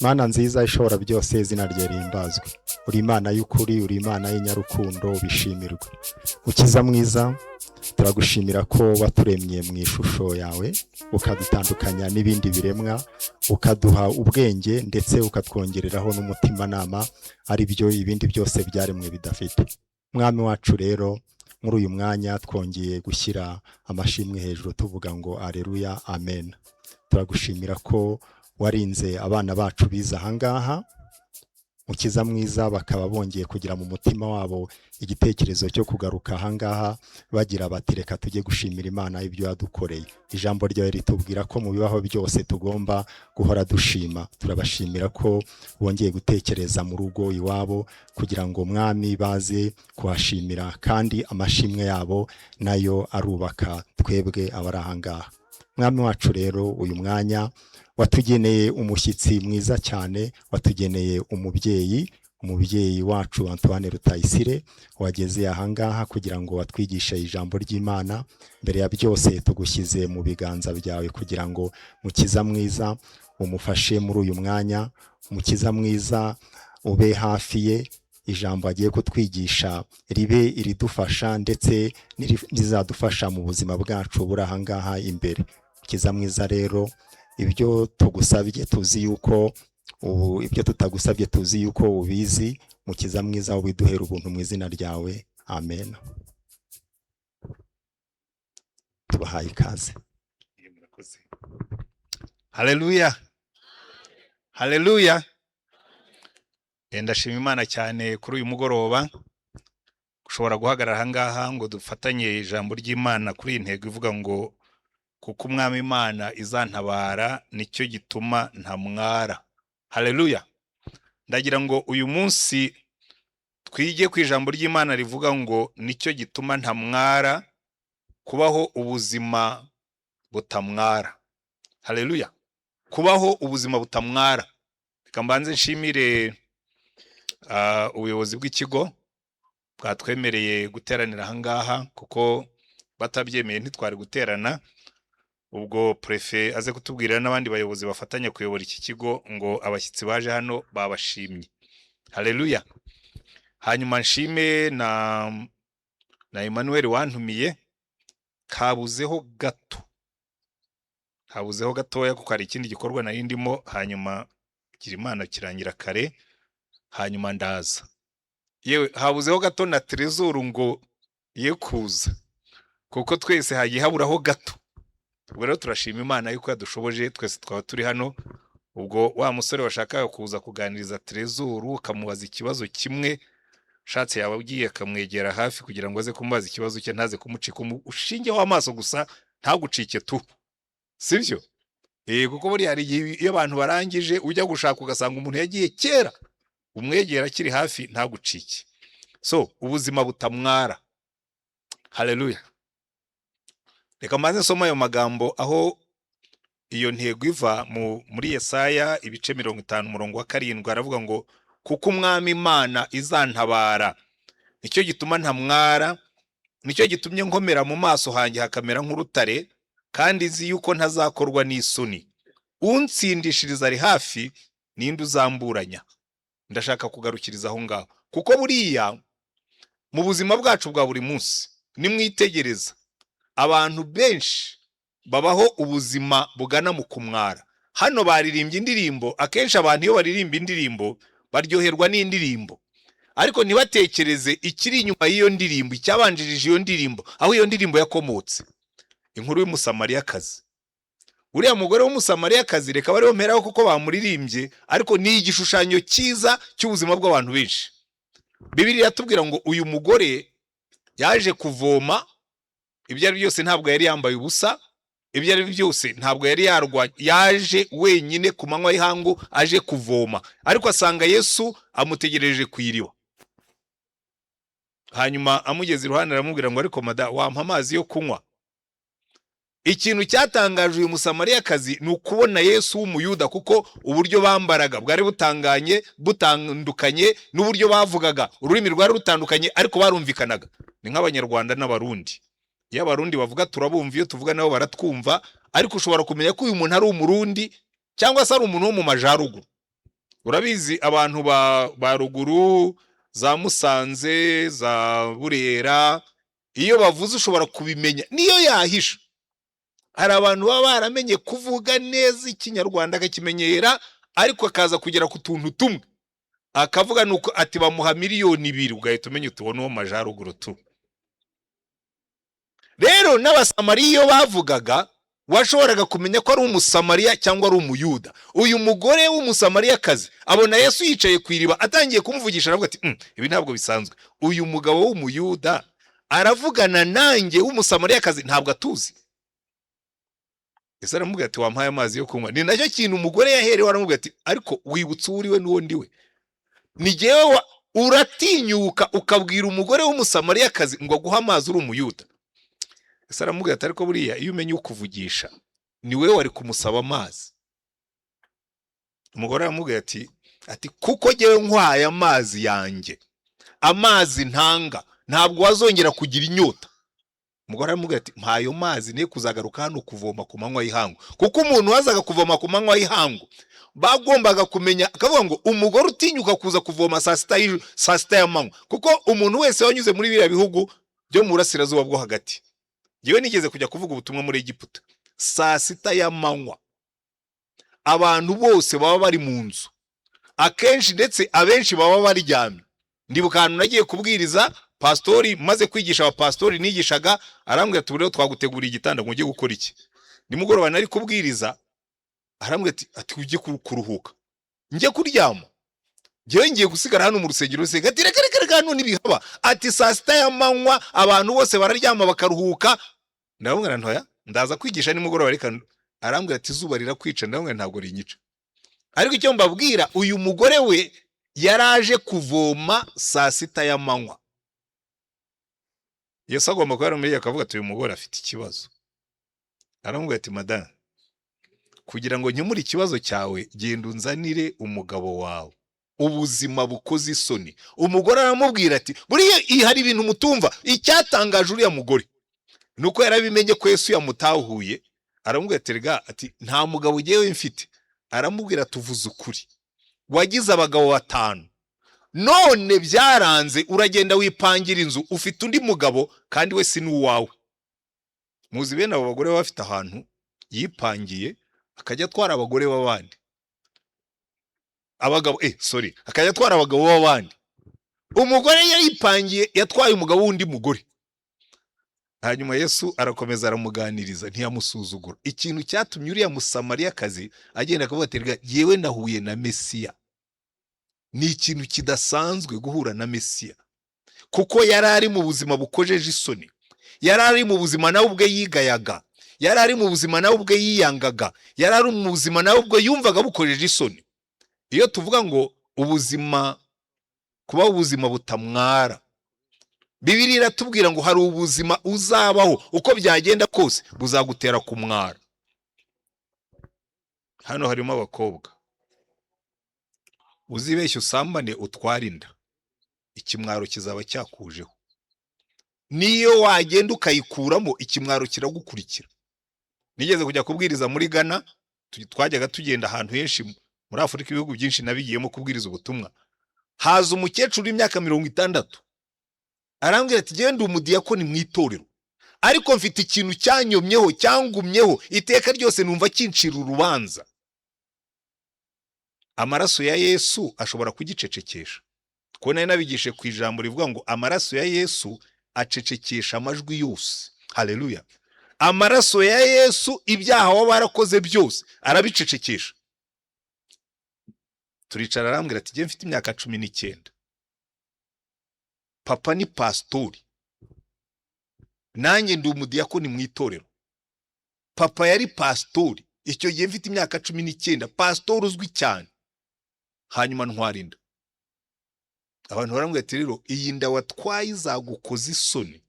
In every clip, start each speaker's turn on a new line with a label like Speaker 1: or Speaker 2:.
Speaker 1: Mana nziza ishobora byose, izina rye rimbazwe. Uri Imana y'ukuri, uri Imana y'inyarukundo, ubishimirwe. Ukiza mwiza, turagushimira ko waturemye mu ishusho yawe, ukadutandukanya n'ibindi biremwa, ukaduha ubwenge ndetse ukatwongereraho n'umutima nama, ari byo ibindi byose byaremwe bidafite. Mwami wacu rero, muri uyu mwanya twongeye gushyira amashimwe hejuru tuvuga ngo aleluya, amen. Turagushimira ko warinze abana bacu biza ahangaha, Mukiza mwiza, bakaba bongeye kugira mu mutima wabo igitekerezo cyo kugaruka ahangaha, bagira bati reka tujye gushimira Imana ibyo yadukoreye. Ijambo ryawe ritubwira ko mu bibaho byose tugomba guhora dushima. Turabashimira ko bongeye gutekereza mu rugo iwabo kugira ngo Mwami baze kuhashimira, kandi amashimwe yabo nayo arubaka twebwe abari ahangaha. Mwami wacu rero, uyu mwanya watugeneye umushyitsi mwiza cyane, watugeneye umubyeyi wacu Antoine Rutayisire wageze ahangaha kugira ngo watwigishe ijambo ry'Imana. Mbere ya byose tugushyize mu biganza byawe kugira ngo Mukiza mwiza umufashe muri uyu mwanya. Mukiza mwiza ube hafi ye, ijambo agiye kutwigisha ribe iridufasha ndetse rizadufasha mu buzima bwacu buri ahangaha imbere. Mukiza mwiza rero, ibyo tugusabye tuzi yuko ibyo tutagusabye tuzi yuko ubizi. Mukiza mwiza ubiduhera ubuntu mu izina ryawe, amen. Tubahaye ikaze.
Speaker 2: Haleluya, haleluya. Ndashima Imana cyane kuri uyu mugoroba ushobora guhagarara ahangaha ngo dufatanye ijambo ry'Imana kuri iyi ntego ivuga ngo kuko umwami Imana izantabara nicyo gituma ntamwara. Haleluya. Ndagira ngo uyu munsi twige ku ijambo ry'Imana rivuga ngo nicyo gituma ntamwara, kubaho ubuzima butamwara. Haleluya. Kubaho ubuzima butamwara. Reka mbanze nshimire ubuyobozi bw'ikigo bwatwemereye guteranira ahangaha, kuko batabyemeye ntitwari guterana. Ubwo prefe aze kutubwirira n'abandi bayobozi bafatanya kuyobora iki kigo ngo abashyitsi baje hano babashimye. Haleluya. Hanyuma nshime na Emmanuel wantumiye, kabuzeho gatoya kuko hari ikindi gikorwa nari ndimo, hanyuma gira Imana kirangira kare, hanyuma ndaza. Yewe habuzeho gato na Trezor ngo ye kuza, kuko twese hagiye haburaho gato. Ubwo rero turashima Imana yuko yadushoboje twese twaba turi hano. Ubwo wa musore washakaga kuza kuganiriza Trezor ukamubaza ikibazo kimwe, shatse yaba ugiye akamwegera hafi kugira ngo aze kumubaza ikibazo cye, ntaze kumucika ushingeho amaso gusa, ntagucike tu. Sibyo? Kuko buri hari iyo abantu barangije ujya gushaka ugasanga umuntu yagiye kera, umwegera kiri hafi ntagucike. So ubuzima butamwara. Haleluya. Reka mbanze nsoma ayo magambo aho iyo ntego iva muri Yesaya ibice 50 umurongo wa 7, aravuga ngo kuko umwami Imana izantabara nicyo gituma ntamwara, nicyo gitumye nkomera mu maso hanjye hakamera nk'urutare, kandi izi yuko ntazakorwa n'isoni. Unsindishiriza ari hafi, ninde uzamburanya? Ndashaka kugarukiriza aho ngaho, kuko buriya mu buzima bwacu bwa buri munsi nimwitegereza abantu benshi babaho ubuzima bugana mu kumwara. Hano baririmbye indirimbo, akenshi abantu iyo baririmba indirimbo baryoherwa n'indirimbo, ariko ntibatekereze ikiri inyuma y'iyo ndirimbo, icyabanjirije iyo ndirimbo, aho iyo ndirimbo yakomotse. Inkuru y'umusamariyakazi. Uriya mugore w'umusamariyakazi reka bariho mperaho kuko bamuririmbye, ariko ni igishushanyo cyiza cy'ubuzima bw'abantu benshi. Bibiliya yatubwira ngo uyu mugore yaje kuvoma, ibyo ari byose ntabwo yari yambaye ubusa, ibyo ari byose ntabwo yari yarwa, yaje wenyine ku manywa y'ihangu aje kuvoma, ariko asanga Yesu amutegereje ku iriba. Hanyuma amugeze iruhande aramubwira ngo ariko mada, wampa amazi yo kunywa? Ikintu cyatangaje uyu musamariyakazi ni ukubona Yesu w'umuyuda, kuko uburyo bambaraga bwari butandukanye n'uburyo bavugaga, ururimi rwari rutandukanye ariko barumvikanaga. Ni nk'abanyarwanda n'abarundi. Iyo abarundi bavuga turabumva, iyo tuvuga nabo baratwumva, ariko ushobora kumenya ko uyu muntu ari umurundi cyangwa se ari umuntu wo mu majaruguru. urabizi abantu ba ruguru za Musanze za Burera iyo bavuze ushobora kubimenya niyo yahisha. Hari abantu baba baramenye kuvuga neza ikinyarwanda akakimenyera ariko akaza kugera ku tuntu tumwe akavuga nuko ati bamuha miliyoni 2 ugahita umenya utubona uwo majaruguru tu. Rero n'abasamariya bavugaga washoboraga kumenya ko ari umusamariya cyangwa ari umuyuda. Uyu mugore w'umusamariyakazi abona Yesu yicaye ku iriba atangiye kumuvugisha aravuga ati ibi ntabwo bisanzwe. Uyu mugabo w'umuyuda aravugana nanjye w'umusamariyakazi ntabwo atuzi. Yesu aramubwira ati wampaye amazi yo kunywa. Ni nacyo kintu umugore yaherewe aramubwira ati ariko wibutse uriwe n'uwo ndiwe. Ni jewe uratinyuka ukabwira umugore w'umusamariyakazi ngo aguha amazi uri umuyuda. Yesu aramubwira ati ariko buriya iyo umenye ukuvugisha ni wewe wari kumusaba amazi. Umugore aramubwira ati kuko jewe nkwaye amazi yanjye amazi ntanga ntabwo wazongera kugira inyota. Umugore aramubwira ati mpayo mazi ne kuzagaruka hano kuvoma ku manywa y'ihangu. Kuko umuntu wazaga kuvoma ku manywa y'ihangu bagombaga kumenya akavuga ngo umugore utinyuka kuza kuvoma saa sita y'amanywa. Kuko umuntu wese wanyuze muri biriya bihugu byo mu burasirazuba bwo hagati, yewe nigeze kujya kuvuga ubutumwa muri Egiputa, saa sita y'amanywa abantu bose baba bari mu nzu, akenshi ndetse abenshi baba baryamye. Ndibuka ahantu nagiye kubwiriza pastori maze kwigisha abapastori nigishaga arambwira ati rero twaguteguriye igitanda ngo ujye gukora iki. Nimugoroba nari kubwiriza arambwira ati ujye kuruhuka njye kuryama. Jewe ngiye gusigara hano mu rusengero rusega ati reka hano nibihaba ati saa sita y'amanywa abantu bose bararyama bakaruhuka. Ndabona ntoya ndaza kwigisha nimugoroba reka. Arambwira ati izuba rirakwica. Ndabona ntabwo rinyica. Ariko icyo mbabwira uyu mugore we yaraje kuvoma saa sita y'amanywa. Yesu agomba kuba yaramuriye akavuga ati uyu mugore afite ikibazo. Aramubwira ati madame kugira ngo nkemure ikibazo cyawe genda unzanire umugabo wawe ubuzima bukoze isoni. Umugore aramubwira ati buriya hari ibintu mutumva. Icyatangaje uriya mugore nuko yarabimenye ko Yesu yamutahuye. Aramubwira ati rega ati nta mugabo jewe mfite. Aramubwira tuvuze ukuri wagize abagabo 5 none byaranze uragenda wipangira inzu ufite undi mugabo kandi we si n'uwawe. Muzi bene abo bagore bafite ahantu yipangiye akajya atwara abagore b'abandi abagabo akajya atwara abagabo b'abandi. Umugore yaripangiye yatwaye umugabo w'undi mugore. Hanyuma Yesu arakomeza aramuganiriza ntiyamusuzugura. Ikintu cyatumye uriya musamariyakazi agenda akavuga ati yewe nahuye na Mesiya. Ni ikintu kidasanzwe guhura na Mesiya kuko yarari mu buzima bukojeje isoni. Yarari mu buzima nawe ubwe yigayaga. Yarari mu buzima nawe ubwe yiyangaga. Yarari mu buzima nawe ubwe yumvaga bukojeje isoni. Iyo tuvuga ngo ubuzima kuba ubuzima butamwara, Bibiliya iratubwira ngo hari ubuzima uzabaho uko byagenda kose buzagutera kumwara. Hano harimo abakobwa uzibeshye usambane utwarinda ikimwaro kizaba cyakujeho. Niyo wagenda ukayikuramo ikimwaro kiragukurikira. Nigeze kujya kubwiriza muri Ghana, twajyaga tugenda ahantu henshi muri Afurika ibihugu byinshi nabigiyemo kubwiriza ubutumwa. Haza umukecuru w'imyaka 60 arambwira ati genda umudiyakoni mu itorero ariko mfite ikintu cyanyomyeho cyangumyeho iteka ryose numva kincira urubanza. Amaraso ya Yesu ashobora kugicecekesha. Ko nari nabigishe ku ijambo rivuga ngo amaraso ya Yesu acecekesha amajwi yose. Haleluya. Amaraso ya Yesu ibyaha waba warakoze byose arabicecekesha. Turicara arambwira ati mfite imyaka 19. Papa ni pastori. Nanjye ndi umudiyakoni mu itorero. Papa yari pastori. Icyo gihe mfite imyaka 19, pastori uzwi cyane. Hanyuma ntwarinda. Abantu barambwira ati rero iyi nda watwaye izagukoza isoni.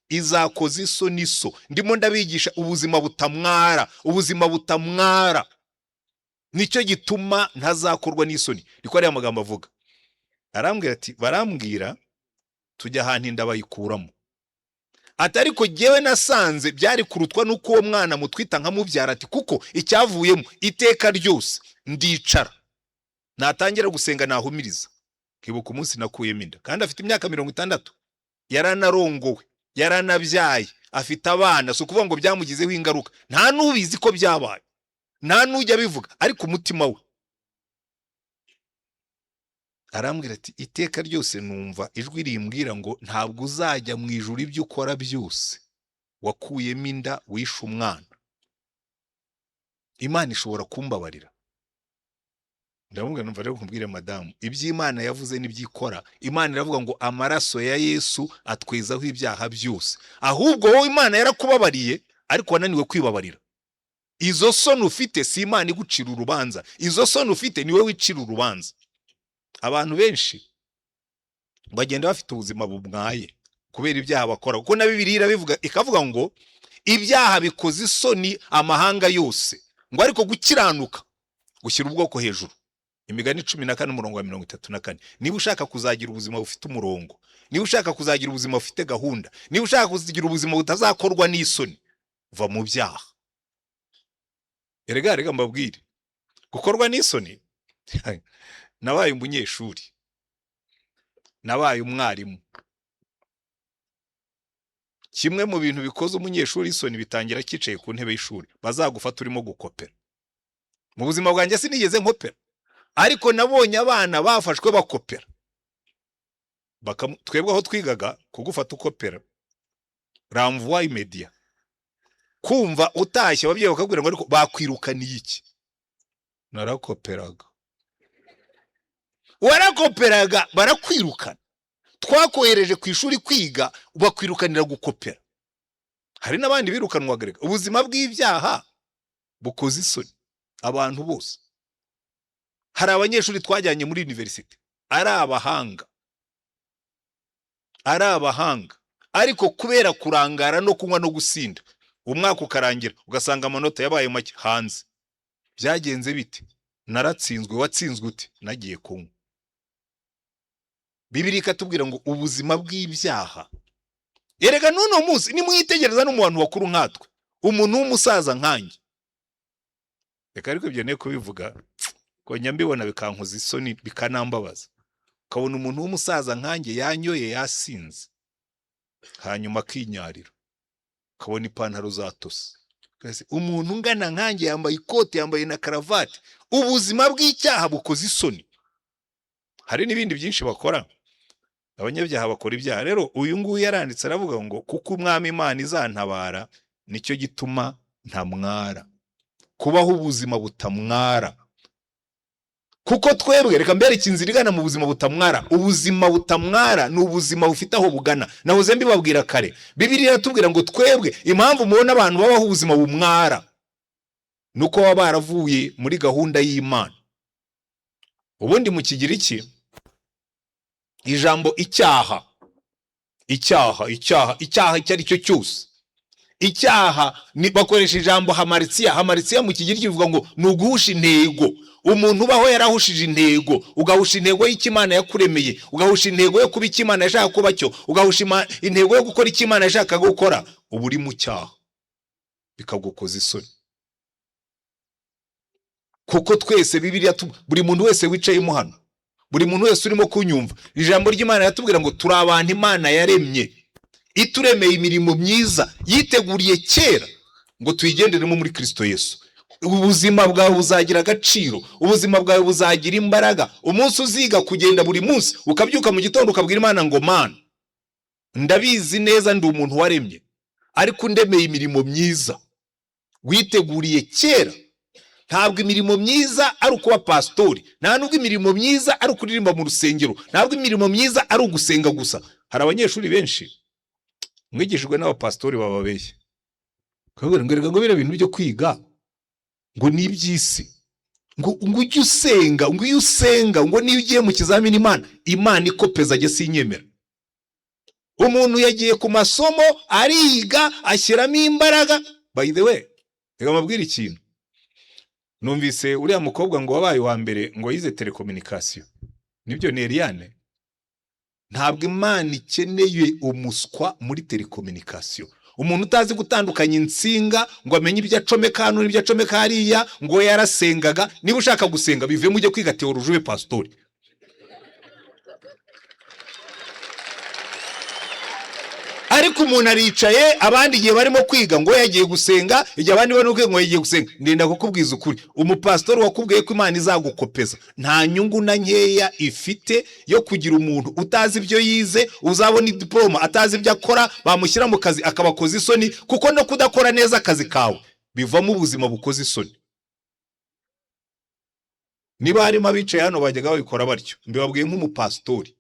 Speaker 2: Izakoza isoni so. Ndimo ndabigisha ubuzima butamwara, ubuzima butamwara. Nicyo gituma ntazakorwa n'isoni. Niko ari amagambo avuga. Arambwira ati barambwira tujya ahantu inda bayikuramo. Atari ko jewe nasanze byari kurutwa nuko uwo mwana mutwita nka mubyara ati kuko icyavuyemo iteka ryose ndicara. natangira gusenga nahumiriza kibuka umunsi nakuyemo inda kandi afite imyaka 60 yaranarongowe yaranabyaye afite abana so kuvuga ngo byamugizeho ingaruka nta nubizi ko byabaye nta nujya bivuga ariko umutima we arambwira ati iteka ryose numva ijwi rimbwira ngo ntabwo uzajya mu ijuru ibyo ukora byose wakuyemo inda wishe umwana Imana ishobora kumbabarira ndamubwira numva rero kumbwire madamu iby'Imana yavuze n'ibyikora Imana iravuga ngo amaraso ya Yesu atwezaho ibyaha byose ahubwo wowe Imana yarakubabariye ariko wananiwe kwibabarira izo soni ufite si Imana igucira urubanza izo soni ufite niwe wicira urubanza abantu benshi bagenda bafite ubuzima bumwaye kubera ibyaha bakora kuko na Bibiliya irabivuga ikavuga ngo ibyaha bikoze isoni amahanga yose ngo ariko gukiranuka gushyira ubwoko hejuru Imigani 14:34 niba ushaka kuzagira ubuzima bufite umurongo niba ushaka kuzagira ubuzima bufite gahunda niba ushaka kuzagira ubuzima butazakorwa n'isoni va mu byaha erega mbabwire gukorwa n'isoni nabaye umunyeshuri nabaye umwarimu kimwe mu bintu bikoze umunyeshuri isoni bitangira kicaye ku ntebe y'ishuri bazagufata urimo gukopera mu buzima bwanjye sinigeze nkopera ariko nabonye abana bafashwe bakopera twebwe aho twigaga kugufata ukopera ramvwa imedia kumva utashye ababyeyi bakabwira ngo ariko bakwirukaniye iki narakoperaga warakoperaga barakwirukana twakohereje ku ishuri kwiga bakwirukanira gukopera hari n'abandi birukanwa garega ubuzima bw'ibyaha bukoze isoni abantu bose hari abanyeshuri twajyanye muri university ari abahanga ariko kubera kurangara no kunywa no gusinda umwaka ukarangira ugasanga amanota yabaye make hanze byagenze bite naratsinzwe watsinzwe ute nagiye kunywa Bibiliya ikatubwira ngo ubuzima bw'ibyaha erega nuno munsi nimwitegereza no mu bantu bakuru nkatwe umuntu w'umusaza nkanjye reka ariko ibyo ne kubivuga ko nyambibona bikankoza isoni bikanambabaza kabona umuntu w'umusaza nkanjye yanyoye yasinze hanyuma akinyarira kabona ipantaro zatose umuntu ungana nkanjye yambaye ikote yambaye na karavati ubuzima bw'icyaha bukoze isoni hari n'ibindi byinshi bakora abanyabyaha bakora ibyaha rero uyu nguyu yaranditse aravuga ngo kuko umwami Imana izantabara nicyo gituma ntamwara kubaho ubuzima butamwara kuko twebwe reka mbere ikinzira igana mu buzima butamwara ubuzima butamwara ni ubuzima bufite aho bugana nahoze mbibabwira kare Bibiliya iratubwira ngo twebwe impamvu mubona abantu babaho ubuzima bumwara nuko baba baravuye muri gahunda y'Imana ubundi mu Kigiriki ijambo icyaha icyo ari cyo cyose icyaha ni bakoresha ijambo hamaritsiya mu Kigiriki bivuga ngo ni uguhusha intego umuntu ubaho yarahushije intego ugahusha intego y'Imana yakuremeye ugahusha intego yo kuba Imana yashaka kuba cyo ugahusha intego yo gukora Imana yashaka gukora ubu uri mu cyaha bikagukoza isoni kuko twese Bibiliya buri muntu wese wicayemo hano buri muntu wese urimo kunyumva ijambo ry'Imana yatubwira ngo turi abantu Imana yaremye ituremeye imirimo myiza yiteguriye kera ngo tuyigenderemo muri Kristo Yesu ubuzima bwawe buzagira agaciro ubuzima bwawe buzagira imbaraga umunsi uziga kugenda buri munsi ukabyuka mu gitondo ukabwira Imana ngo Mana ndabizi neza ndi umuntu waremye ariko ndemeye imirimo myiza witeguriye kera ntabwo imirimo myiza ari ukuba pastori nta nubwo imirimo myiza ari ukuririmba mu rusengero ntabwo imirimo myiza ari ugusenga gusa hari abanyeshuri benshi mwigishijwe n'abapastori bababeshye kabwira ngo bira bintu byo kwiga ngo ni iby'isi ngo ujye usenga ngo iyo usenga ngo niyo ugiye mu kizamini Imana ikopeza ajye sinyemera umuntu yagiye ku masomo ariga ashyiramo imbaraga by the way reka mabwira ikintu numvise uriya mukobwa ngo wabaye wa mbere ngo yize telecommunication nibyo ni Eliane ntabwo Imana ikeneye umuswa muri telecommunication umuntu utazi gutandukanya insinga ngo amenye ibyo acomeka hano n'ibyo acomeka hariya ngo yarasengaga. Niba ushaka gusenga bive mujye kwiga teoloji ube pastori. Ariko umuntu aricaye abandi igihe barimo kwiga ngo yagiye gusenga, igihe abandi barimo kwiga ngo yagiye gusenga. Ndenda kukubwiza ukuri, umupastori wakubwiye ko Imana izagukopeza nta nyungu na nkeya ifite yo kugira umuntu utazi ibyo yize, uzabona diploma atazi ibyo akora, bamushyira mu kazi akabakoza isoni, kuko no kudakora neza akazi kawe bivamo ubuzima bukoze isoni. Niba harimo abicaye hano bajyaga babikora batyo, mbibabwiye nk'umupastori.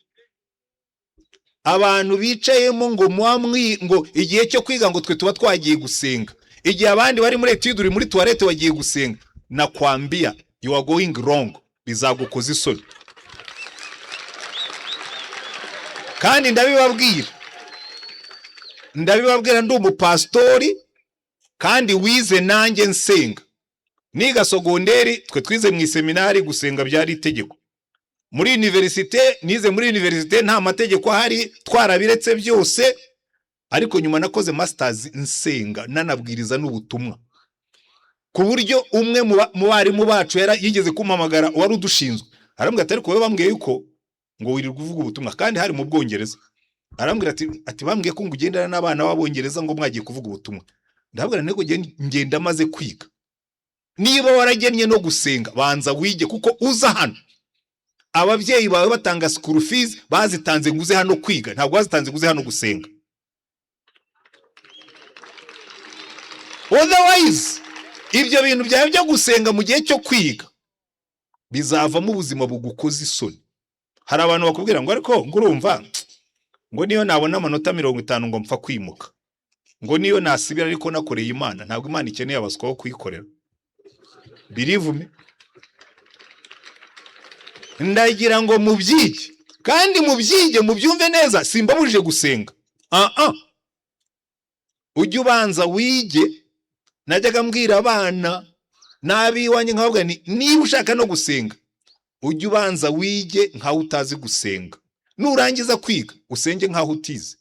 Speaker 2: Abantu bicayemo ngo ngo igihe cyo kwiga ngo twe tuba twagiye gusenga, igihe abandi bari muri etude uri muri toilette wagiye gusenga, nakwambia you are going wrong, bizagukoza isoni. Kandi ndabibabwira ndi umupastori kandi wize nanjye nsenga. Niga sogonderi twe twize mu seminari gusenga byari itegeko. Muri universite nize muri universite nta mategeko ahari, twarabiretse byose. Ariko nyuma nakoze masters nsenga nanabwiriza n'ubutumwa, ku buryo umwe mu barimu bacu yigeze kumpamagara wari udushinzwe, arambwira ati ariko bambwiye yuko ngo wirirwa uvuga ubutumwa, kandi hari mu Bwongereza. Arambwira ati bambwiye ko ngugendana n'abana b'Abongereza ngo mwagiye kuvuga ubutumwa. Ndabwira nego ngenda maze kwiga. Niba waragennye no gusenga banza wige, kuko uza hano ababyeyi bawe batanga school fees bazitanze nguze hano kwiga, ntabwo bazitanze nguze hano gusenga. Otherwise ibyo bintu byawe byo gusenga mu gihe cyo kwiga bizavamo ubuzima bugukoza isoni. Hari abantu bakubwira ngo ariko ngurumva ngo niyo nabona amanota 50 ngo mpfa kwimuka, ngo niyo nasibira ariko nakoreye Imana. Ntabwo Imana ikeneye abaswa bo kuyikorera, believe me. Ndagira ngo mubyige, kandi mubyige mubyumve neza, simbabujije gusenga. Ujye ubanza wige. Najyaga mbwira abana n'abiwanye nkababwira niba ushaka no gusenga ujye ubanza wige nkaho utazi gusenga, nurangiza kwiga usenge nkaho utize.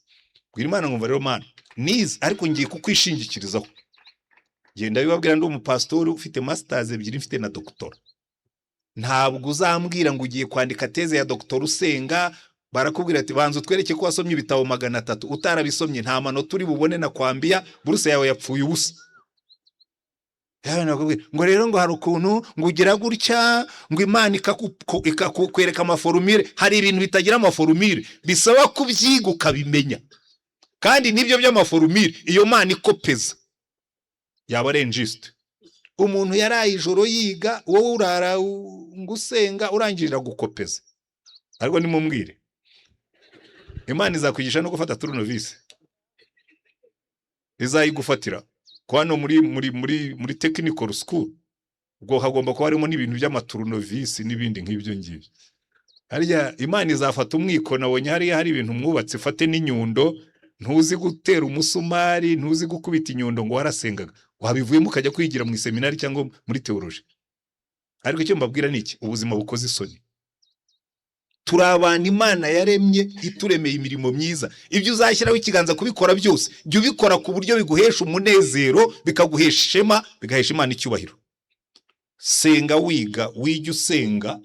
Speaker 2: Bwira Imana ngo rero Mana nize ariko ngiye kukwishingikirizaho. Genda bibabwira ndi umupastori ufite masters 2 mfite na doctora. Ntabwo uzambwira ngo ugiye kwandika teze ya doctor usenga, barakubwira ati banza utwereke ko wasomye ibitabo 300 utarabisomye nta manota uri bubone na kwambia buruse yawe yapfuye ubusa. Ngo rero ngo hari ukuntu ngo ugira gutya ngo Imana ikakwereka amaforumire. Hari ibintu bitagira amaforumire bisaba kubyiga ukabimenya, kandi nibyo by'amaforumire iyo Mana ikopeza yaba ari injuste. Umuntu yaraye ijoro yiga, wowe urara ngusenga urangirira gukopeza. Ariko nimumwire Imana izakwigisha no gufata turnovise, izayigufatira ko hano muri technical school ubwo hagomba kuba harimo n'ibintu by'amaturnovisi n'ibindi nk'ibyo ngibyo. Harya Imana izafata umwiko, nabonye hari ibintu mwubatse fate n'inyundo, ntuzi gutera umusumari, ntuzi gukubita inyundo ngo warasengaga, wabivuyemo ukajya kwigira mu seminari cyangwa muri teoloji. Ariko icyo mbabwira niki, ubuzima bukoze isoni. Turabana Imana yaremye ituremeye imirimo myiza. Ibyo uzashyiraho ikiganza kubikora byose jya ubikora ku buryo biguhesha umunezero, bikaguhesha ishema, bigahesha Imana icyubahiro. Senga wiga, wige usenga,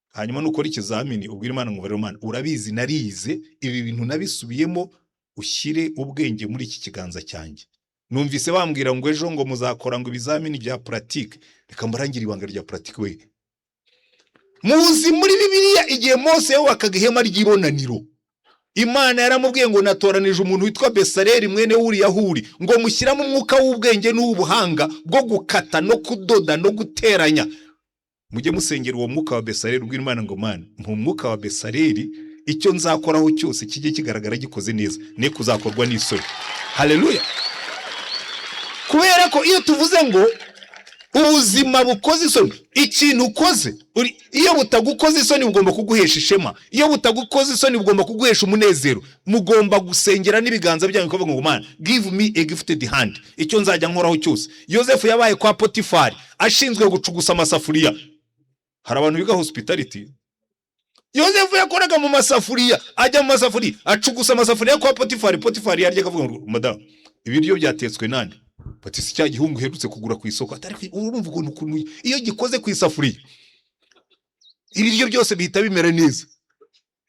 Speaker 2: hanyuma nukora ikizamini ubwira Imana ngo Mana urabizi narize ibi bintu nabisubiyemo, ushyire ubwenge muri iki kiganza cyanjye. Numvise bambwira ngo ejo ngo muzakora ngo ibizamini bya pratique, reka mbarangira ibanga rya pratique we. Muzi muri Bibiliya igihe Mose yubakaga ihema ry'ibonaniro, Imana yaramubwiye ngo natoranije umuntu witwa Besaleli mwene Uriyahuri ngo mushyiramo umwuka w'ubwenge n'ubuhanga bwo gukata no kudoda no guteranya. Mujye musengera uwo mwuka wa Besaleli, ubwira Imana ngo Mana mu mwuka wa Besaleli icyo nzakoraho cyose kijye kigaragara gikoze neza, ne kuzakorwa n'isoni. Haleluya. Kubera ko iyo tuvuze ngo ubuzima bukoze isoni, ikintu ukoze iyo butagukoze isoni bugomba kuguhesha ishema, iyo butagukoze isoni bugomba kuguhesha umunezero. Mugomba gusengera n'ibiganza byanyu kuvuga ngo Mana give me a gifted hand, icyo nzajya nkoraho cyose. Yosefu yabaye kwa Potifari ashinzwe gucugusa amasafuriya. Hari abantu biga hospitality, Yosefu yakoraga mu masafuriya, ajya mu masafuriya acugusa amasafuriya kwa Potifari. Potifari yarya akavuga ngo madam ibiryo byatetswe nande bati si cya gihungu uherutse kugura ku isoko atari urumva ukuntu iyo gikoze ku isafuriya ibiryo byose bihita bimera neza.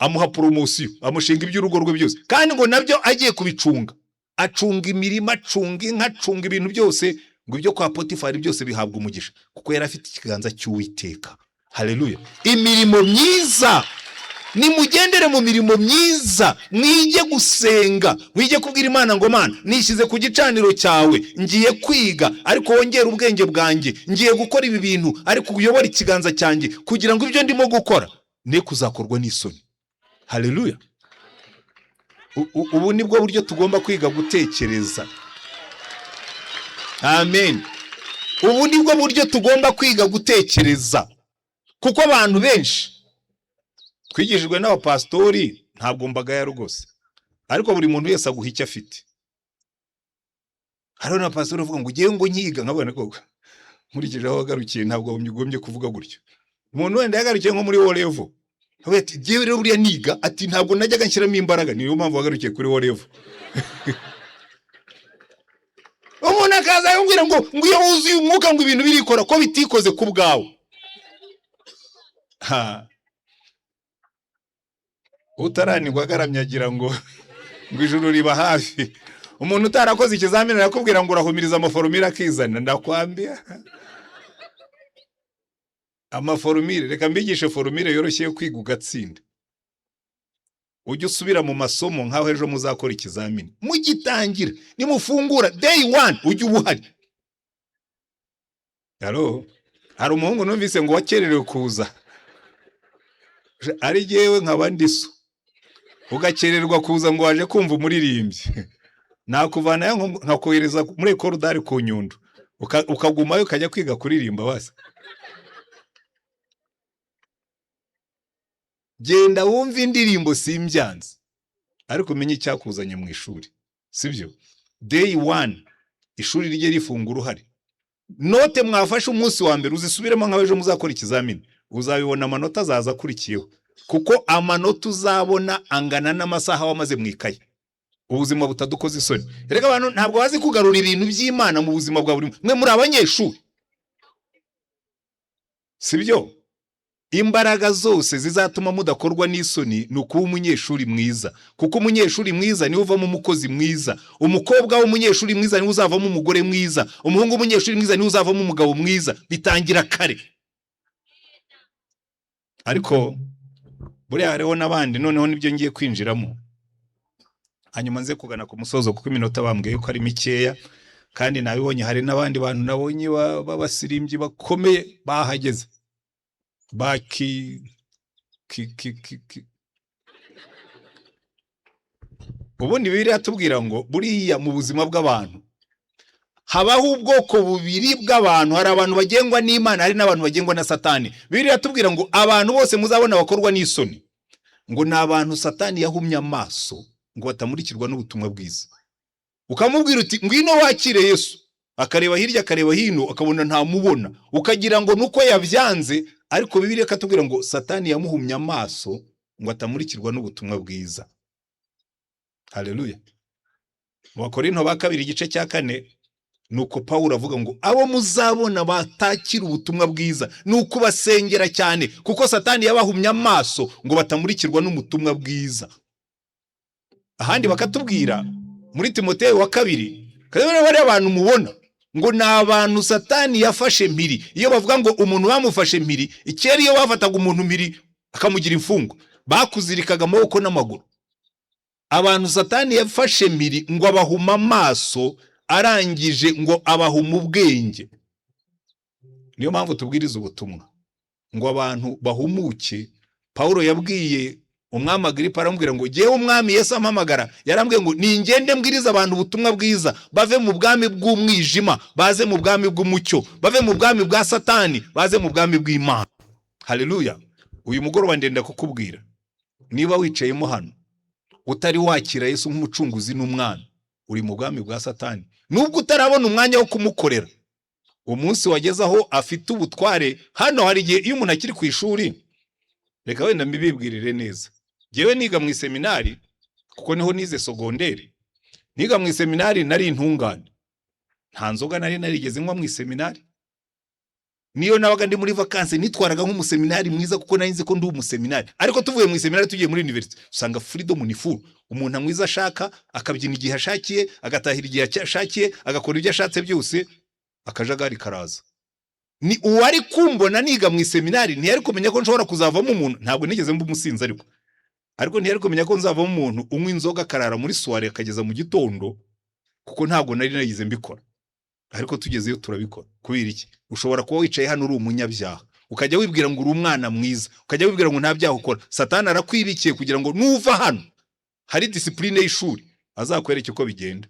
Speaker 2: Amuha promotion, amushinga iby'urugo rwe byose, kandi ngo nabyo agiye kubicunga, acunga imirima, acunga inka, acunga ibintu byose, ngo ibyo kwa Potifari byose bihabwa umugisha kuko yari afite ikiganza cy'Uwiteka. Haleluya. Imirimo myiza, nimugendere mu mirimo myiza, mwige gusenga, mwige kubwira Imana ngo Mana nishyize ku gicaniro cyawe, ngiye kwiga ariko wongera ubwenge bwanjye, ngiye gukora ibi bintu ariko uyobora ikiganza cyanjye kugira ngo ibyo ndimo gukora ne kuzakorwa n'isoni. Haleluya. Ubu nibwo buryo tugomba kwiga gutekereza. Amen. Ubu nibwo buryo tugomba kwiga gutekereza, kuko abantu benshi twigishijwe n'abapastori ntabwo mbagaya rwose, ariko buri muntu wese aguha icyo afite. Hariho n'abapastori bavuga ngo ugiye ngo nkiga, nkabona koko nkurikije aho wagarukiye ntabwo ugombye kuvuga gutyo. Umuntu wenda yagarukiye nko muri Wolevo, ati jewe rero buriya niga, ati ntabwo najyaga nshyiramo imbaraga, niyo mpamvu wagarukiye kuri Wolevo. Umuntu akaza yongera ngo iyo wuzuye umwuka ngo ibintu birikora ko bitikoze ku bwawe. Utaranirwa agaramye agira ngo ijuru riba hafi. Umuntu utarakoze ikizamini arakubwira ngo urahumiriza amaforumire akizana, ndakwambia amaforumire. Reka mbigishe forumire yoroshye yo kwiga ugatsinda. Ujye usubira mu masomo nkaho ejo muzakora ikizamini, mugitangira nimufungura day 1 ujye ubuhari. Halo, hari umuhungu numvise ngo wakererewe kuza, ari jewe nkabandi so, ugakererwa kuza ngo waje kumva umuririmbyi, nakuvana ya nkakohereza muri korodari ku Nyundo, ukagumayo ukajya kwiga kuririmba base. Genda wumva indirimbo simbyanze, ariko umenye icyakuzanye mu ishuri, sibyo? Day 1 ishuri rije rifungura uruhari, note mwafashe umunsi wa mbere uzisubiremo nkabejo muzakora ikizamini, uzabibona amanota azaza kurikiyeho, kuko amanota uzabona angana n'amasaha wamaze mwikaye. Ubuzima butadukoze isoni. Erega abantu ntabwo bazi kugarura ibintu by'Imana mu buzima bwa buri mwe, muri abanyeshuri, sibyo? Imbaraga zose zizatuma mudakorwa n'isoni nukuba umunyeshuri mwiza, kuko umunyeshuri mwiza ni uvamo umukozi mwiza, umukobwa w'umunyeshuri mwiza ni uzavamo umugore mwiza, umuhungu w'umunyeshuri mwiza ni uzavamo umugabo mwiza. Bitangira kare. Ariko buri hariho n'abandi, noneho nibyo ngiye kwinjiramo, hanyuma nze kugana ku musozo kuko iminota bambwiye ko ari mikeya, kandi nabibonye hari n'abandi bantu nabonye babasirimbyi bakomeye bahageze. Ubundi Bibiliya tubwira ngo buriya mu buzima bw'abantu habaho ubwoko bubiri bw'abantu, hari abantu bagengwa n'Imana, hari n'abantu bagengwa na Satani. Bibiliya tubwira ngo abantu bose muzabona bakorwa n'isoni ngo ni abantu Satani yahumye amaso ngo batamurikirwa n'ubutumwa bwiza. Ukamubwira uti ngwino wakire Yesu, akareba hirya akareba hino akabona nta mubona, ukagira ngo nuko yavyanze, ariko Bibiliya katubwira ngo Satani yamuhumye amaso ngo atamurikirwa n'ubutumwa bwiza. Haleluya. Mu Bakorinto ba 2 igice cya 4 nuko Paulo avuga ngo abo muzabona batakira ubutumwa bwiza nuko basengera cyane, kuko Satani yabahumye amaso ngo batamurikirwa n'umutumwa bwiza. Ahandi bakatubwira muri Timoteyo wa 2 kandi bari abantu mubona ngo ni abantu Satani yafashe mpiri. Iyo bavuga ngo umuntu bamufashe mpiri, icyeri iyo bafataga umuntu mpiri akamugira imfungo, bakuzirikaga amaboko n'amaguru. Abantu Satani yafashe mpiri ngo abahuma amaso, arangije ngo abahuma ubwenge. Niyo mpamvu tubwiriza ubutumwa ngo abantu bahumuke. Paulo yabwiye umwami Agripa, aramubwira ngo jewe umwami Yesu ampamagara, yarambwiye ngo ningende mbwiriza abantu ubutumwa bwiza, bave mu bwami bw'umwijima baze mu bwami bw'umucyo, bave mu bwami bwa Satani baze mu bwami bw'Imana. Haleluya. Uyu mugoroba ndenda kukubwira, niba wicayemo hano utari wakira Yesu nk'umucunguzi n'umwami, uri mu bwami bwa Satani, nubwo utarabona umwanya wo kumukorera. Umunsi wagezaho afite ubutware. Hano hari igihe iyo umuntu akiri ku ishuri, reka wenda mbibibwirire neza, jewe niga mu seminari kuko niho nize sogonderi, niga mu seminari nari intungane, nta nzoga nari narigeze nywa mu seminari. Niyo nabaga ndi muri vacances nitwaraga nk'umuseminari mwiza kuko nari nzi ko ndi umuseminari, ariko tuvuye mu seminari tugiye muri university usanga freedom ni full. Umuntu amwiza ashaka akabyina igihe ashakiye, agatahira igihe ashakiye, agakora ibyo ashatse byose, akajagari karaza. Ni uwari kumbona niga mu seminari ntiyari kumenya ko nshobora kuzavamo umuntu, ntabwo nigeze mba umusinzi ariko ntiyari kumenya ko nzavamo umuntu unywa inzoga karara muri soirée akageza mu gitondo, kuko ntabwo nari nagize mbikora. Ariko tugezeyo turabikora. Kubera iki? Ushobora kuba wicaye hano uri umunyabyaha, ukajya wibwira ngo uri umwana mwiza, ukajya wibwira ngo nta byaha ukora. Satani arakwibikiye kugira ngo nuva hano hari discipline y'ishuri azakwereke uko bigenda.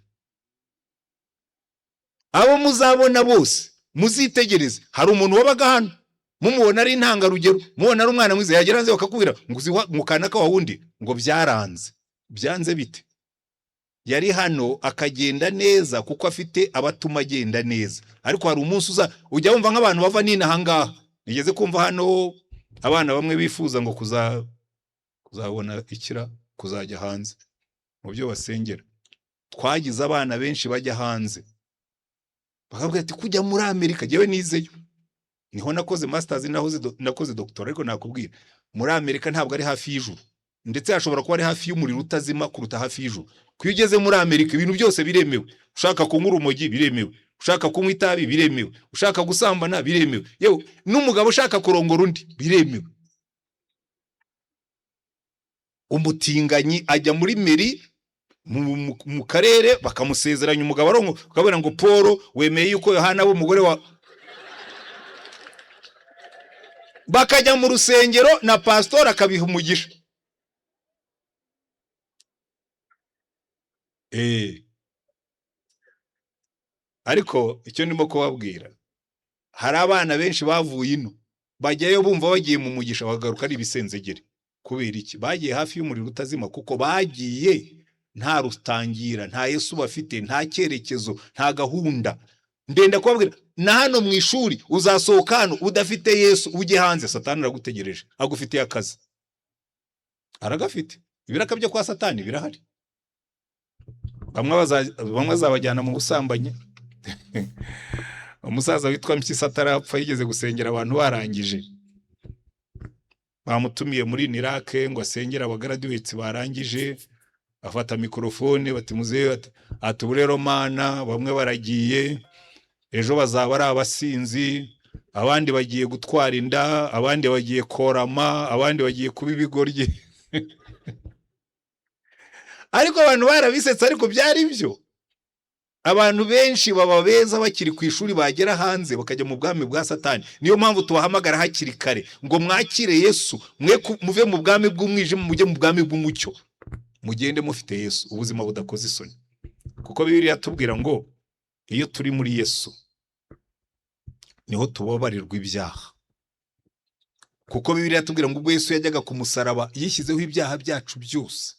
Speaker 2: Abo muzabona bose muzitegereze, hari umuntu wabaga hano mumubona ari intangarugero, mubona ari umwana mwiza, yagera hanze bakakubwira ngo uzi mukana ka wundi, ngo byaranze. Byanze bite? Yari hano akagenda neza kuko afite abatuma agenda neza. Ariko hari umunsi ujya wumva nk'abantu bava nina hangaha. Nigeze kumva hano abana bamwe bifuza ngo kuzabona ikira, kuzajya hanze mu byo basengera. Twagize abana benshi bajya hanze, bakabwira ati kujya muri Amerika. Jewe nizeyo, niho nakoze masters, nakoze doctor. Ariko nakubwira muri Amerika ntabwo ari hafi y'ijuru, ndetse hashobora kuba ari hafi y'umuriro utazima kuruta hafi y'ijuru. Kuyo ugeze muri Amerika ibintu byose biremewe. Ushaka kunywa urumogi biremewe, ushaka kunywa itabi biremewe, ushaka gusambana biremewe, yewe n'umugabo ushaka kurongora undi biremewe. Umutinganyi ajya muri meri mu karere bakamusezeranya umugabo arongo, ukabona ngo Paul wemeye yuko Yohana abo umugore wa bakajya mu rusengero na pastor akabiha umugisha. Ariko icyo ndimo kubabwira, hari abana benshi bavuye ino bajyayo bumva bagiye mu mugisha bagaruka ari ibisenzegere. Kubera iki? Bagiye hafi y'umuriro utazima, kuko bagiye nta rutangira, nta Yesu bafite, nta cyerekezo, nta gahunda. Ndenda kubabwira na hano mu ishuri uzasohoka hano udafite Yesu, ujye hanze, Satani aragutegereje, agufitiye akazi. Aragafite ibiraka byo kwa Satani birahari. Bamwe bazabajyana mu busambanyi. Umusaza witwa Mpyisi atarapfa yigeze gusengera abantu barangije, bamutumiye muri Nirake ngo asengera abagaraduwetsi barangije, afata mikrofone bati muzeyo ati burero mana bamwe baragiye, ejo bazaba ari abasinzi, abandi bagiye gutwara inda, abandi bagiye korama, abandi bagiye kuba ibigoryi. Ariko abantu barabisetsa, ariko byari byo. Abantu benshi baba beza bakiri ku ishuri, bagera hanze bakajya mu bwami bwa Satani. Niyo mpamvu tubahamagara hakiri kare ngo mwakire Yesu, muve mu bwami bw'umwijima mujye mu bwami bw'umucyo, mugende mufite Yesu, ubuzima budakoze isoni. Kuko Bibiliya tubwira ngo iyo turi muri Yesu niho tubabarirwa ibyaha. Kuko Bibiliya tubwira ngo ubwo Yesu yajyaga ku musaraba yishyizeho ibyaha byacu byose,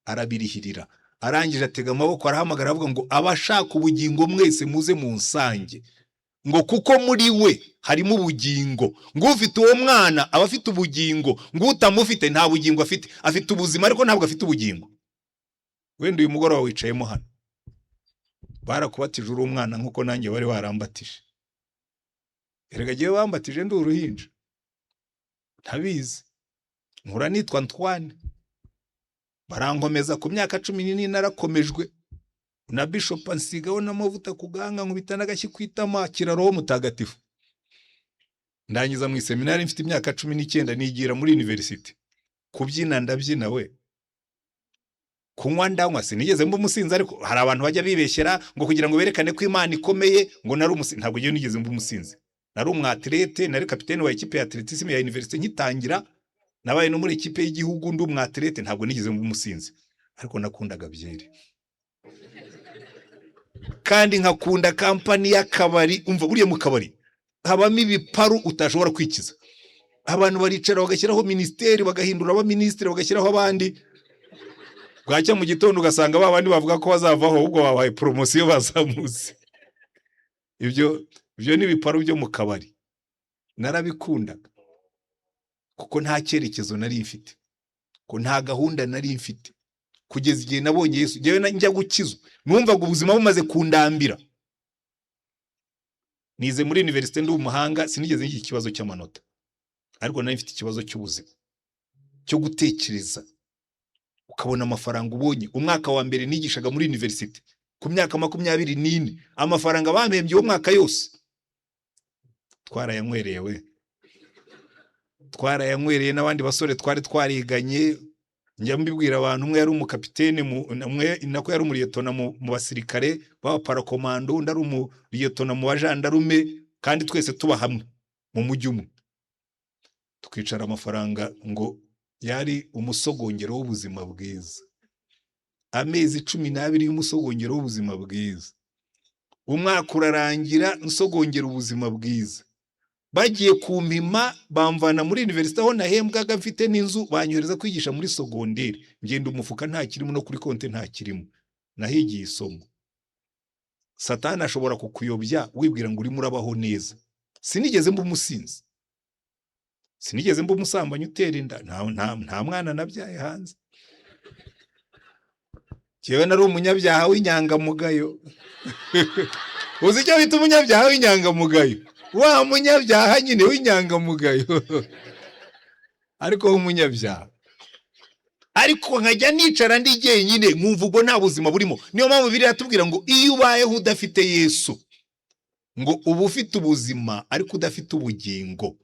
Speaker 2: arabirihirira, arangije atega amaboko arahamagara avuga ngo abashaka ubugingo mwese muze mu nsange, ngo kuko muri we harimo ubugingo, ngo ufite uwo mwana aba afite ubugingo, ngo utamufite nta bugingo afite. Afite ubuzima ariko ntabwo afite ubugingo. Wenda uyu mugoroba wicayemo hano barakubatije uri umwana nkuko nanjye bari barambatije. Erega giye bambatije ndi uruhinja, ntabizi, nkura nitwa Antoine, barankomeza ku myaka 14 narakomejwe na Bishop ansigaho n'amavuta kuganga nkubita n'agashyi kwitama kiraro mutagatifu. Ndangiza mu seminari mfite imyaka 19 nigira muri university. Kubyina ndabyina we, kunywa ndanywa sinigeze mba umusinzi. Ariko hari abantu bajya bibeshyera ngo kugira ngo berekane ko Imana ikomeye ngo nari umusinzi. Ntabwo giye nigeze mba umusinzi, nari umwatlete, nari kapiteni wa equipe ya atletisme ya university nkitangira, nabaye no muri equipe y'igihugu ndi umwatlete. Ntabwo nigeze mba umusinzi, ariko nakundaga byeri kandi nkakunda kampani y'akabari. Umva buriye mu kabari habamo ibiparu utashobora kwikiza. Abantu baricara bagashyiraho ministeri, bagahindura aba ministeri, bagashyiraho abandi. Bwacya mu gitondo ugasanga babandi bavuga ko bazavaho ahubwo babaye promotion bazamutse. Ibyo ni ibiparu byo mu kabari. Narabikundaga kuko nta cyerekezo nari mfite, ko nta gahunda nari mfite, kugeza igihe nabonye Yesu. Jewe njya gukizwa numvaga ubuzima bumaze kundambira. Nize muri universite ndi umuhanga, sinigeze ngira ikibazo cy'amanota, ariko nari mfite ikibazo cy'ubuzima, cyo gutekereza. Ukabona amafaranga ubonye. Umwaka wa mbere nigishaga muri universite ku myaka 24, amafaranga bampembye uwo mwaka yose twarayanywereye n'abandi basore twari twariganye. Njya mbibwira abantu, umwe yari umukapitene, umwe nako yari umuriyetona mu basirikare b'abaparakomando, undi ari umuriyetona mu bajandarume, kandi twese tuba hamwe mu mujyi umwe. Tukicara amafaranga ngo yari umusogongero w'ubuzima bwiza. Amezi 12 y'umusogongero w'ubuzima bwiza. Umwaka urarangira nsogongera ubuzima bwiza. Bagiye kumpima bamvana muri universite aho nahembwaga mfite n'inzu, banyohereza kwigisha muri sogonderi. Ngenda umufuka nta kirimo no kuri konte nta kirimo. Nahigiye isomo. Satani ashobora kukuyobya wibwira ngo uri murabaho neza. Sinigeze mba umusinzi, sinigeze mba umusambanyi utera inda, nta mwana nabyaye hanze. Jewe nari umunyabyaha w'inyangamugayo. Uzi icyo bita umunyabyaha w'inyangamugayo? Wa munyabyaha nyine w'inyangamugayo. Ariko umunyabyaha. Ariko nkajya nicara ndi jyenyine nkumva ubwo nta buzima burimo. Niyo mpamvu Bibiliya yatubwira ngo iyo ubayeho udafite Yesu, ngo uba ufite ubuzima ariko udafite ubugingo.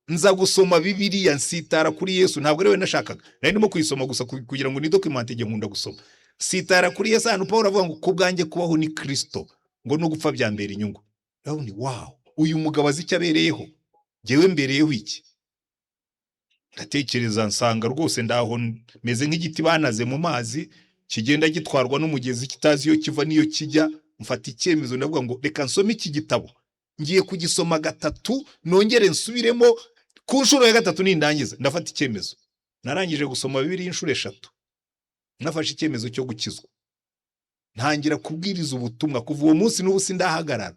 Speaker 2: Nza gusoma Bibiliya nsitara kuri Yesu, ntabwo rewe nashakaga. Nari ndimo kuyisoma gusa kugira ngo ni document ije nkunda gusoma. Sitara kuri Yesu, hano Paulo avuga ngo kubwanjye kubaho ni Kristo, ngo no gupfa byambera inyungu. Raho ni wow, uyu mugabo azi icyo abereyeho, jewe mbereyeho iki? Ndatekereza nsanga rwose ndaho meze nk'igiti banaze mu mazi, kigenda gitwarwa n'umugezi kitazi iyo kiva niyo kijya. Mfata icyemezo ndavuga ngo reka nsome iki gitabo. Ngiye kugisoma gatatu, nongere nsubiremo ku nshuro ya gatatu nindangiza. Ndafata icyemezo. Narangije gusoma Bibiliya inshuro 3. Nafashe icyemezo cyo gukizwa. Ntangira kubwiriza ubutumwa kuva uwo munsi n'ubu sindahagarara.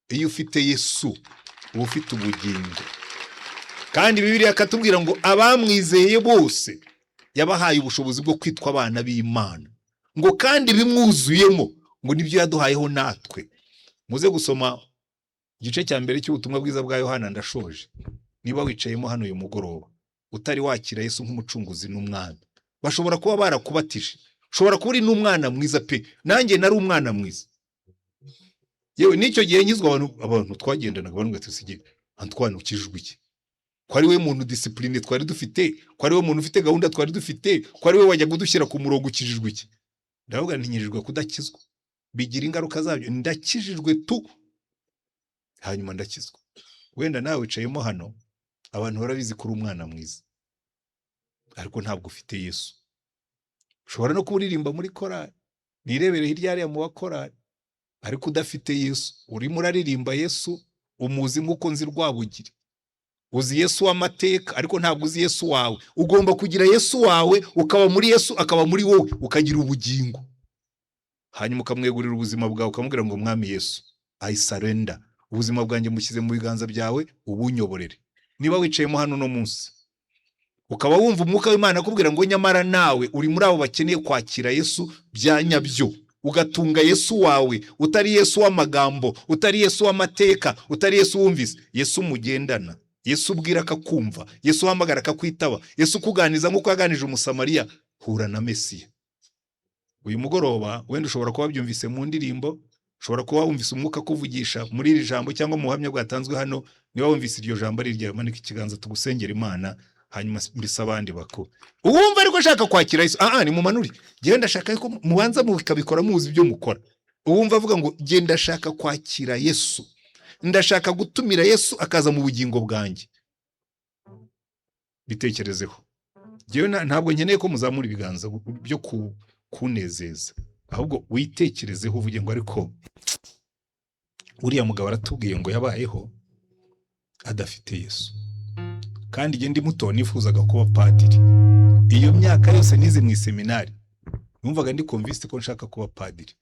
Speaker 2: Iyo ufite Yesu uba ufite ubugingo. Kandi Bibiliya katubwira ngo abamwizeye bose yabahaye ubushobozi bwo kwitwa abana b'Imana. Ngo kandi bimwuzuyemo, ngo nibyo yaduhayeho natwe. Muze gusoma igice cya mbere cy'ubutumwa bwiza bwa Yohana. Ndashoje. Niba wicayemo hano uyu mugoroba utari wakira Yesu nk'umucunguzi n'umwana, bashobora kuba barakubatije. Ushobora kuba uri n'umwana mwiza pe. Nanjye nari umwana mwiza. Yewe nicyo gihe nkizwa abantu twagendanaga barumwe tusigiye. Antoine ukijijwe iki? Ko ari we muntu discipline twari dufite, ko ari we muntu ufite gahunda twari dufite, ko ari we wajya kudushyira ku murongo ukijijwe iki? Ndavuga ntinyijijwe kudakizwa. Bigira ingaruka zabyo. Ndakijijwe tu. Hanyuma ndakizwa. Wenda nawe wicayemo hano abantu barabizi kuri umwana mwiza, ariko ntabwo ufite Yesu. Ushobora no kuririmba muri korali, nirebere hirya hariya mu bakorali, ariko udafite Yesu. Urimo uraririmba Yesu, umuzi nk'uko nzi Rwabugiri. Uzi Yesu w'amateka, ariko ntabwo uzi Yesu wawe. Ugomba kugira Yesu wawe, ukaba muri Yesu akaba muri wowe, ukagira ubugingo. Hanyuma ukamwegurira ubuzima bwawe, ukamubwira ngo mwami Yesu, I surrender. Ubuzima bwanjye mushyize mu biganza byawe, ubunyoborere. Niba wicayemo hano no munsi ukaba wumva umwuka w'Imana akubwira ngo nyamara nawe uri muri abo bakeneye kwakira Yesu byanyabyo, ugatunga Yesu wawe, utari Yesu w'amagambo, utari Yesu w'amateka, utari Yesu wumvise, Yesu mugendana, Yesu ubwira akakumva, Yesu uhamagara akakwitaba, Yesu kuganiza nk'uko yaganije umusamariya, hura na Mesiya. Uyu mugoroba wenda ushobora kuba byumvise mu ndirimbo, ushobora kuba wumvise umwuka kuvugisha muri iri jambo cyangwa mu buhamya bwatanzwe hano. Niba wumvise iryo jambo ari rya manika ikiganza tugusengera Imana, hanyuma mbisa abandi bako. Uwumva ariko ashaka kwakira Yesu, ni mumanuri. Genda ndashaka ko mubanza mukabikora muzi ibyo mukora. Uwumva avuga ngo genda ndashaka kwakira Yesu, ndashaka gutumira Yesu akaza mu bugingo bwanjye, bitekerezeho. Jewe ntabwo nkeneye ko muzamura ibiganza byo kunezeza, ahubwo witekerezeho uvuge ngo ariko uriya mugabo aratubwiye ngo yabayeho adafite Yesu. Kandi je ndi muto nifuzaga kuba padiri. Iyo myaka yose nize mu seminari numvaga ndi convinced ko nshaka kuba padiri.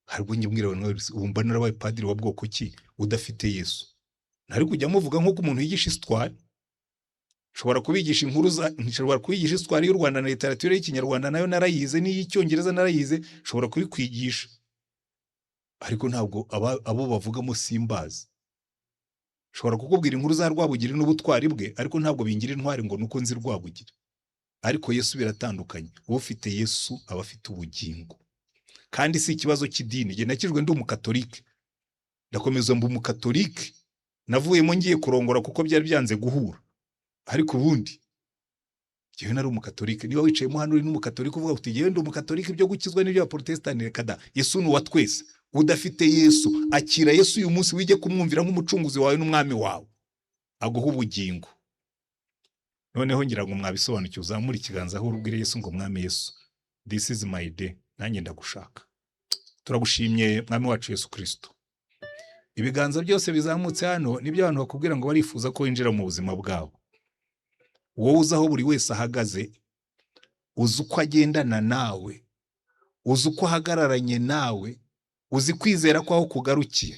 Speaker 2: Harwo nyibwira abantu ubumba narabaye padiri wa bwoko ki udafite Yesu. Nari kujya muvuga nko ku muntu yigisha histoire, nshobora kubigisha inkuru nshobora kubigisha histoire y'u Rwanda na literature y'ikinyarwanda nayo narayize, n'iy'icyongereza narayize, nshobora kubikwigisha, ariko ntabwo abo bavugamo simbazi. Nshobora kukubwira inkuru za Rwabugiri n'ubutwari bwe, ariko ntabwo bingira intwari ngo nuko nzi Rwabugiri. Ariko Yesu biratandukanye, ufite Yesu aba afite ubugingo, kandi si ikibazo cy'idini. Nge nakijwe ndi umukatolike, ndakomeza mba umukatolike, navuyemo ngiye kurongora kuko byari byanze guhura, ariko ubundi jewe nari umukatolike. Niba wicayemo hano uri n'umukatolike uvuga uti jewe ndi umukatolike, ibyo gukizwa n'ibyo abaprotestani kada, Yesu ni uwa twese. Udafite Yesu, akira Yesu uyu munsi, wige kumwumvira nk'umucunguzi wawe n'umwami wawe, aguha ubugingo. Noneho ngira ngo mwabisobanukiwe, uzamura ikiganza aho urubwire Yesu ngo mwami Yesu, this is my day, nanjye ndagushaka. Turagushimye mwami wacu Yesu Kristo. Ibiganza byose bizamutse hano nibyo abantu bakubwira ngo barifuza ko winjira mu buzima bwabo. Wowe uzi aho buri wese ahagaze, uzi uko agendana nawe, uzi uko ahagararanye nawe, uzi kwizera ko aho kugarukiye.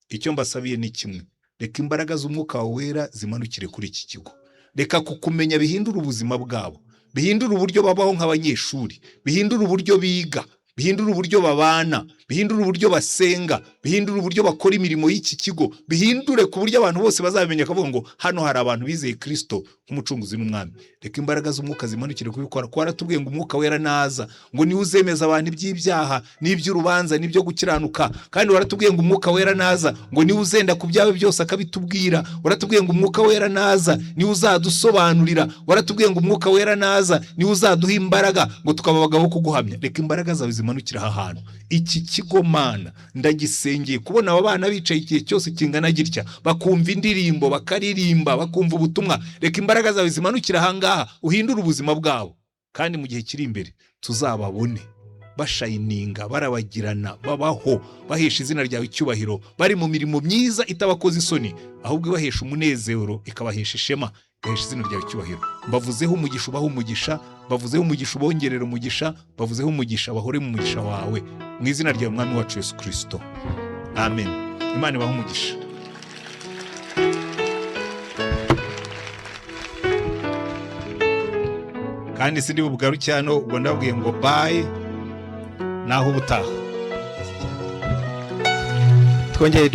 Speaker 2: Icyo mbasabiye ni kimwe, reka imbaraga z'umwuka wawe wera zimanukire kuri iki kigo. Reka kukumenya bihindura ubuzima bwabo, bihindura uburyo babaho nk'abanyeshuri, bihindura uburyo biga, bihindura uburyo babana, bihindura uburyo basenga, bihindura uburyo bakora imirimo y'iki kigo, bihindure ku buryo abantu bose bazabimenya kavuga ngo hano hari abantu bizeye Kristo nk'umucunguzi n'umwami. Reka imbaraga z'umwuka zimanukire kubikora, ko aratubwiye ngo umwuka wera naza ngo niwe uzemeza abantu iby'ibyaha n'iby'urubanza n'ibyo gukiranuka, kandi waratubwiye ngo umwuka wera naza ngo niwe uzenda ku byawe byose akabitubwira. Waratubwiye ngo umwuka wera naza niwe uzadusobanurira. Waratubwiye ngo umwuka wera naza niwe uzaduha imbaraga ngo tukaba abagabo kuguhamya. Reka imbaraga zawe zimanukira aha hantu. Iki kigo Mana ndagisengeye kubona aba bana bicaye igihe cyose kingana gitya, bakumva indirimbo, bakaririmba, bakumva ubutumwa. Reka imbaraga zawe zimanukira aha ngaha, uhindura ubuzima bwabo, kandi mu gihe kiri imbere tuzababone bashayininga, barabagirana, babaho bahesha izina ryawe icyubahiro, bari mu mirimo myiza itabakoze isoni, ahubwo ibahesha umunezero, ikabahesha ishema, bahesha izina ryawe icyubahiro. Mbavuzeho umugisha, ubaho umugisha, bavuzeho umugisha, ubongerera umugisha, bavuzeho umugisha, bahore mu mugisha wawe, mu izina ryawe mwami wacu Yesu Kristo, amen. Imana ibahe umugisha. Kandi sindi bugaruke hano, ubwo ndabwiye ngo bye, naho ubutaha. Twongeye